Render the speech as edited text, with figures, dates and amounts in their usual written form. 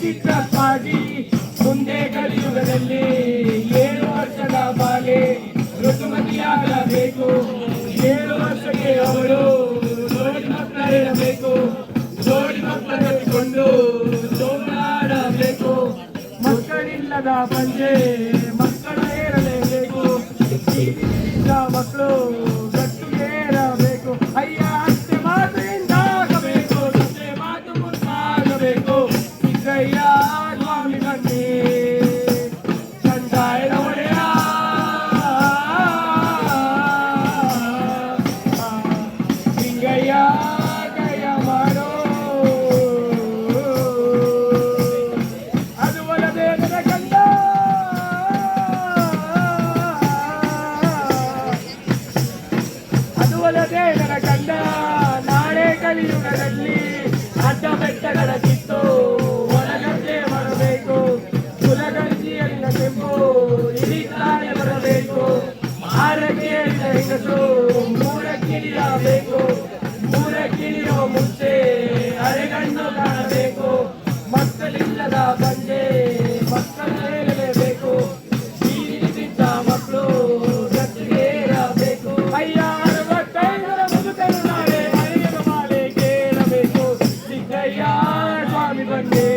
ಚಿತ್ರಕ್ಕಾಗಿ ಮುಂದೆ ಕಲಿಯುಗದಲ್ಲಿ 7 ವರ್ಷದ ಬಾಲೆ ಋತುಮತಿಯಾಗಬೇಕು. 7 ವರ್ಷಕ್ಕೆ ಅವಳು ಜೋಡಿ ಮಕ್ಕಳಿರಬೇಕು. ಜೋಡಿ ಮಕ್ಕಳನ್ನು ಜೋಡಾಡಬೇಕು. ಮಕ್ಕಳಿಲ್ಲದ ಬಂದೆ ಮಕ್ಕಳ ಏರಲೇಬೇಕು. ಮಕ್ಕಳು ಗಟ್ಟಿಗೇರಬೇಕು. ಅಯ್ಯ ಅಷ್ಟೇ ಮಾತಿನಿಂದ ಆಗಬೇಕು. ಅಷ್ಟೇ ಮಾತು ಮುಂದಾಗಬೇಕು. ಸಿದ್ದಯ್ಯ ಸ್ವಾಮಿ ಬನ್ನಿ ಸಂದಾಯದ ಒಡೆಯ ಸಿಂಗಯ್ಯ ಕೈಯ ಮಾಡೋ ಅದು ಒಲದೇ ನನ್ನ ಕಂದ. ಅದು ಒಲದೇ ನನ್ನ ಕಂದ. ನಾಳೆ ಕಲಿಯುಗದಲ್ಲಿ ಅಡ್ಡ ಬೆಟ್ಟಗಳ ಕಿತ್ತು ಒಳಗಂತೆ ಮಾಡಬೇಕು. ಕುಲಗಂಜಿಯಲ್ಲಿನ ಕೆಂಪು ಇಳಿತಾನೆ ಬರಬೇಕು. ಆರಕ್ಕಿಳಿದ ಹೆಂಗಸು ಮೂರಕ್ಕಿಳಿಯಬೇಕು. ಮೂರಕ್ಕಿಳಿಯೋ ಮುಂಚೆ ಅರೆಗಣ್ಣು ಕಾಣಬೇಕು. ಮಕ್ಕಳಿಲ್ಲದ ಬಂದೆ ಮಕ್ಕಳು ಹೇಳಲೇಬೇಕು. ಬೀದಿಗಿದ್ದ ಮಕ್ಕಳು ಗಟ್ಟಿಗೇರಬೇಕು. ಅಯ್ಯ 65ರ ಮುದುಕರು ನಾಳೆ ಅರಿಯದ ಮಾಲೆ ಕೇಳಬೇಕು. ಸಿದ್ದಯ್ಯ ಸ್ವಾಮಿ ಬಂದೆ